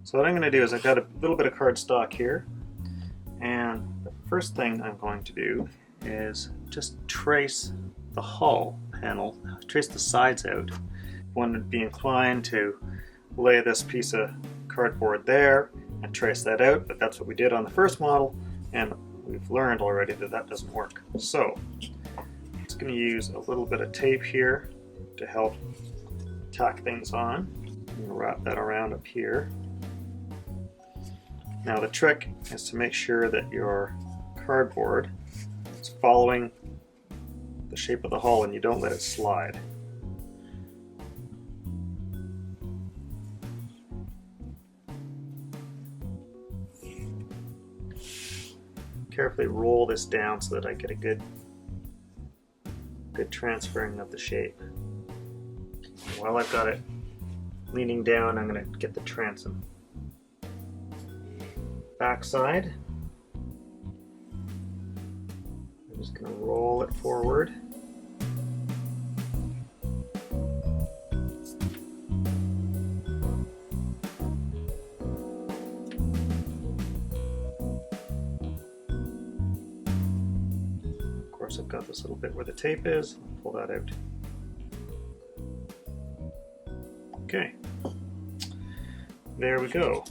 So what I'm going to do is I've got a little bit of cardstock here, and the first thing I'm going to do is just trace the hull panel, trace the sides out. One would be inclined to lay this piece of cardboard there and trace that out, but that's what we did on the first model, and we've learned already that that doesn't work. So I'm just going to use a little bit of tape here to help tack things on. I'm going to wrap that around up here. Now the trick is to make sure that your cardboard is following the shape of the hull and you don't let it slide. Carefully roll this down so that I get a good transferring of the shape. While I've got it leaning down, I'm going to get the transom. Backside, I'm just going to roll it forward. Of course, I've got this little bit where the tape is. I'll pull that out. Okay, there we go.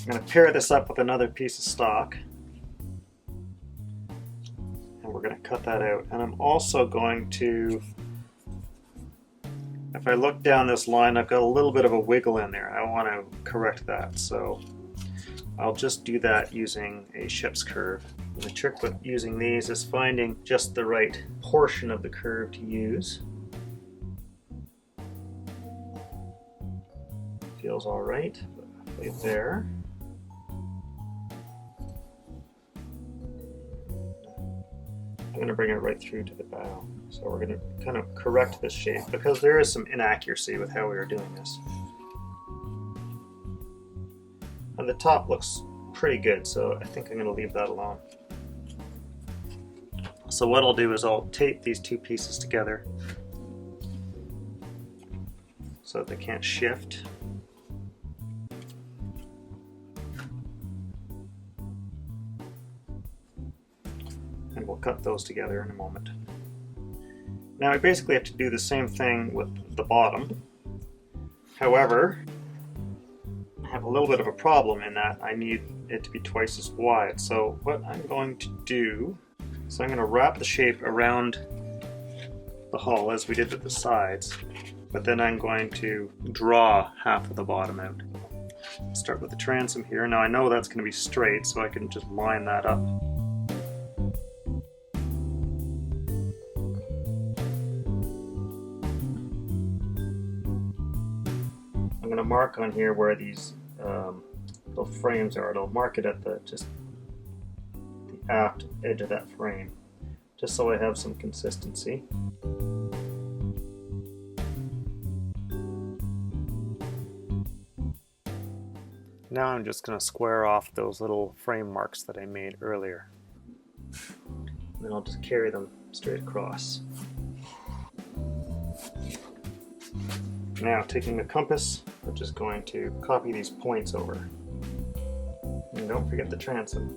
I'm going to pair this up with another piece of stock, and we're going to cut that out. And I'm also going to, if I look down this line, I've got a little bit of a wiggle in there. I want to correct that, so I'll just do that using a ship's curve. And the trick with using these is finding just the right portion of the curve to use. Feels all right, right there. I'm going to bring it right through to the bow. So we're going to kind of correct this shape because there is some inaccuracy with how we are doing this. And the top looks pretty good, so I think I'm going to leave that alone. So what I'll do is I'll tape these two pieces together so that they can't shift. And we'll cut those together in a moment. Now I basically have to do the same thing with the bottom. However, I have a little bit of a problem in that I need it to be twice as wide. So what I'm going to do is I'm going to wrap the shape around the hull as we did with the sides, but then I'm going to draw half of the bottom out. Start with the transom here. Now I know that's going to be straight, so I can just line that up. I'm going to mark on here where these little frames are. It'll mark it at just the aft edge of that frame, just so I have some consistency. Now I'm just going to square off those little frame marks that I made earlier. And then I'll just carry them straight across. Now, taking the compass, I'm just going to copy these points over. And don't forget the transom.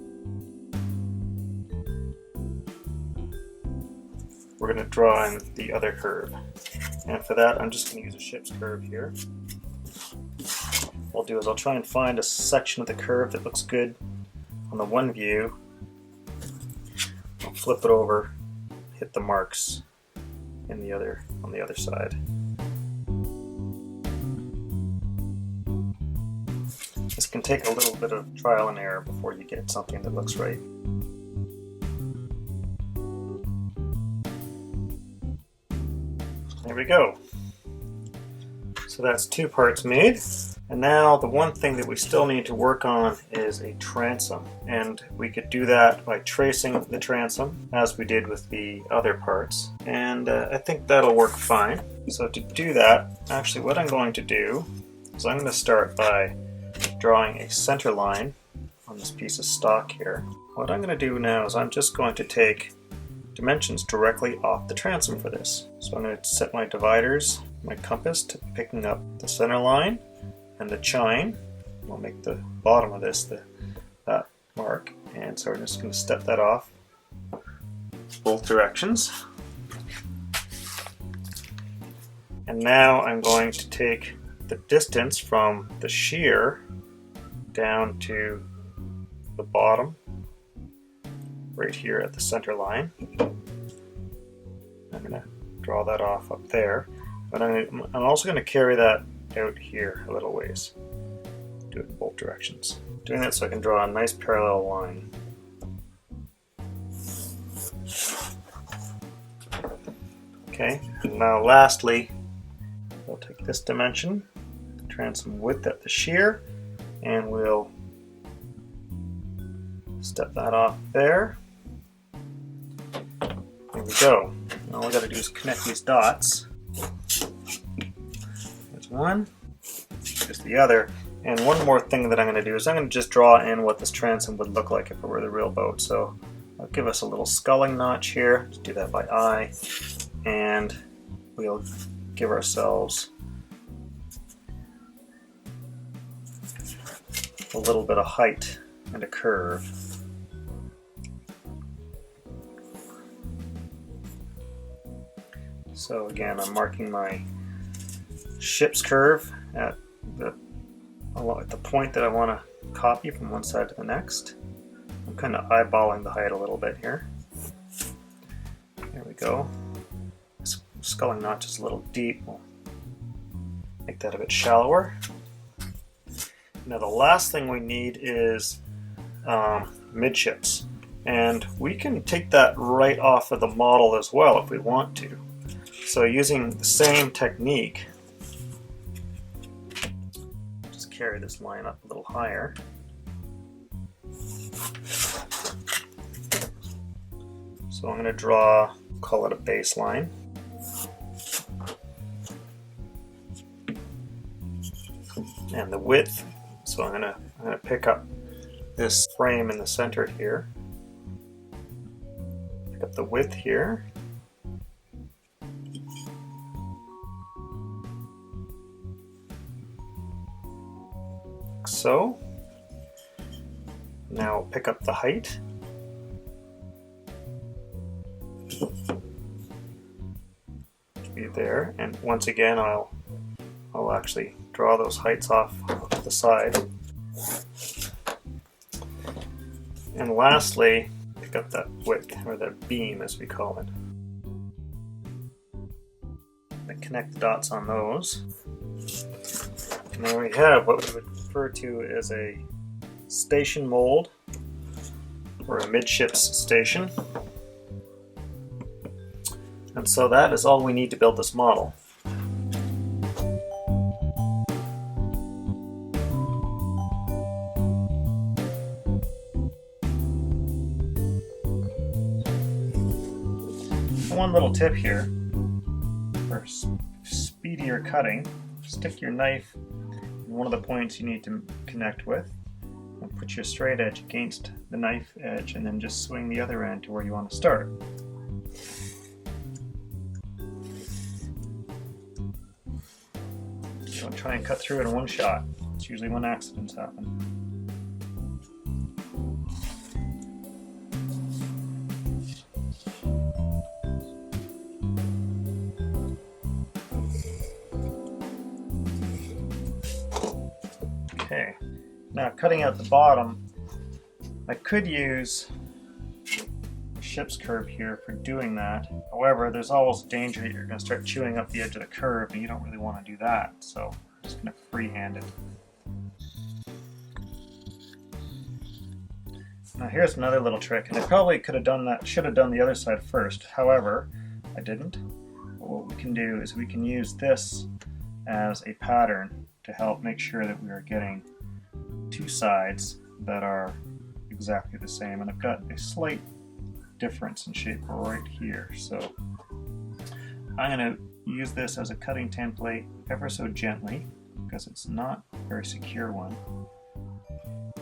We're going to draw in the other curve. And for that, I'm just going to use a ship's curve here. What I'll do is I'll try and find a section of the curve that looks good on the one view. I'll flip it over, hit the marks on the other side. This can take a little bit of trial and error before you get something that looks right. There we go. So that's two parts made. And now the one thing that we still need to work on is a transom. And we could do that by tracing the transom as we did with the other parts. And I think that'll work fine. So to do that, actually what I'm going to do is I'm going to start by drawing a center line on this piece of stock here. What I'm going to do now is I'm just going to take dimensions directly off the transom for this. So I'm going to set my dividers, my compass, to picking up the center line and the chine. I'll make the bottom of this that mark, and so we're just going to step that off both directions. And now I'm going to take the distance from the shear down to the bottom right here at the center line. I'm going to draw that off up there, but I'm also going to carry that out here a little ways. Do it in both directions. Doing that so I can draw a nice parallel line. Okay, and now lastly, we'll take this dimension, transom width at the shear, and we'll step that off there. There we go. All we got to do is connect these dots. There's one, there's the other. And one more thing that I'm going to do is I'm going to just draw in what this transom would look like if it were the real boat. So I'll give us a little sculling notch here. Just do that by eye. And we'll give ourselves a little bit of height and a curve. So again, I'm marking my ship's curve at the point that I want to copy from one side to the next. I'm kind of eyeballing the height a little bit here. There we go. This sculling notch is a little deep. We'll make that a bit shallower. Now the last thing we need is midships. And we can take that right off of the model as well if we want to. So using the same technique, just carry this line up a little higher. So I'm going to draw, call it a baseline. And the width, so I'm going to pick up this frame in the center here. Pick up the width here. So now pick up the height. Be there, and once again I'll actually draw those heights off to the side. And lastly, pick up that width, or that beam as we call it. And connect the dots on those. And there we have what we would refer to as a station mold, or a midships station. And so that is all we need to build this model. One little tip here for speedier cutting: stick your knife in one of the points you need to connect with, and put your straight edge against the knife edge, and then just swing the other end to where you want to start. Don't try and cut through it in one shot. It's usually when accidents happen. Okay, now cutting out the bottom, I could use the ship's curve here for doing that. However, there's always a danger that you're going to start chewing up the edge of the curve, and you don't really want to do that. So I'm just going to freehand it. Now here's another little trick, and I probably could have done that, should have done the other side first. However, I didn't. What we can do is we can use this as a pattern to help make sure that we are getting two sides that are exactly the same. And I've got a slight difference in shape right here. So I'm going to use this as a cutting template ever so gently, because it's not a very secure one.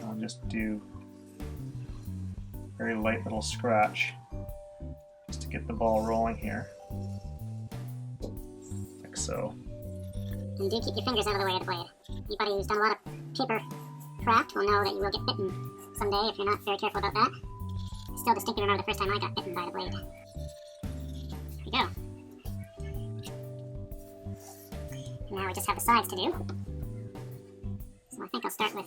I'll just do a very light little scratch just to get the ball rolling here, like so. And do keep your fingers out of the way of the blade. Anybody who's done a lot of paper craft will know that you will get bitten someday if you're not very careful about that. I still distinctly remember the first time I got bitten by the blade. There we go. Now we just have the sides to do. So I think I'll start with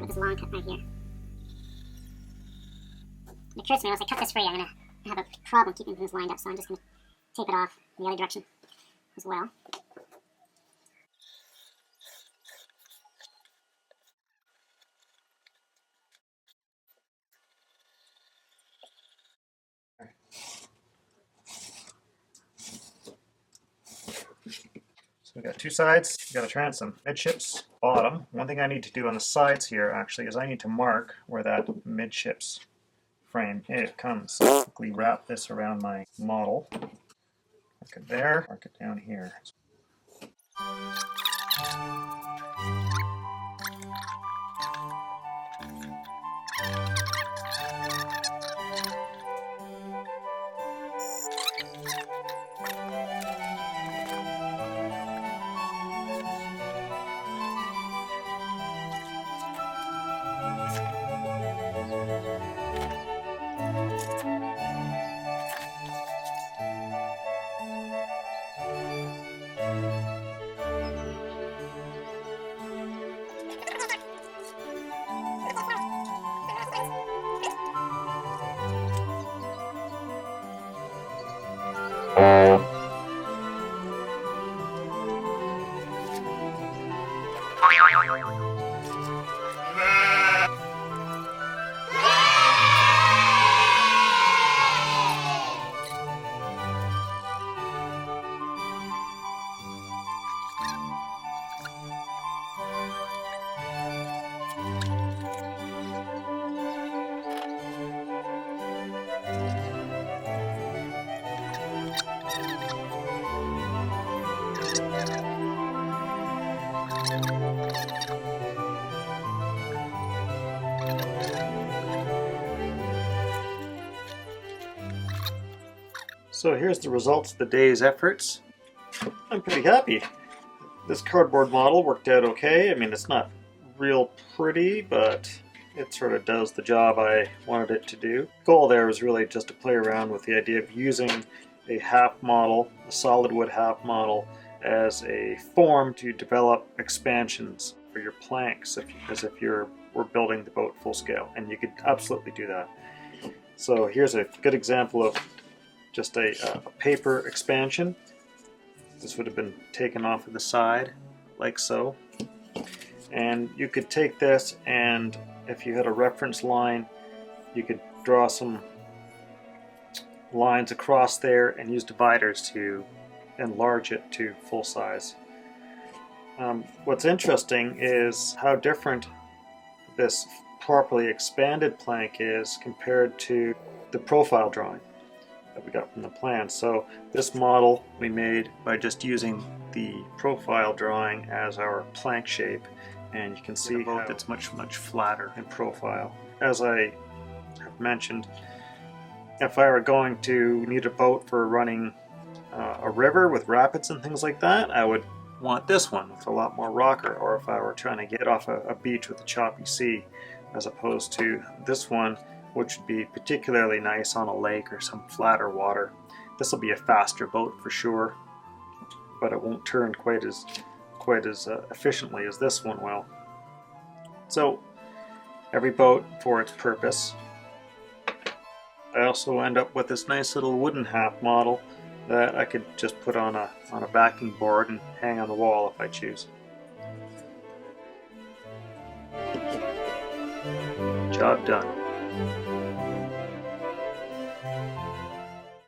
this long cut right here. It occurs to me, once I cut this free, I'm going to have a problem keeping things lined up, so I'm just going to tape it off in the other direction as well. So we got two sides, we got a transom, midships, bottom. One thing I need to do on the sides here actually is I need to mark where that midships frame comes. So quickly wrap this around my model. Mark it there, mark it down here. So here's the results of the day's efforts. I'm pretty happy. This cardboard model worked out okay. I mean, it's not real pretty, but it sort of does the job I wanted it to do. The goal there was really just to play around with the idea of using a half model, a solid wood half model, as a form to develop expansions for your planks, as if we're building the boat full scale, and you could absolutely do that. So here's a good example of just a paper expansion. This would have been taken off of the side, like so. And you could take this, and if you had a reference line, you could draw some lines across there and use dividers to enlarge it to full size. What's interesting is how different this properly expanded plank is compared to the profile drawing that we got from the plan. So this model we made by just using the profile drawing as our plank shape, and you can see how it's much flatter in profile. As I have mentioned, if I were going to need a boat for running a river with rapids and things like that, I would want this one with a lot more rocker, or if I were trying to get off a beach with a choppy sea, as opposed to this one, which would be particularly nice on a lake or some flatter water. This will be a faster boat for sure, but it won't turn quite as efficiently as this one will. So every boat for its purpose. I also end up with this nice little wooden half model that I could just put on a backing board and hang on the wall if I choose. Job done.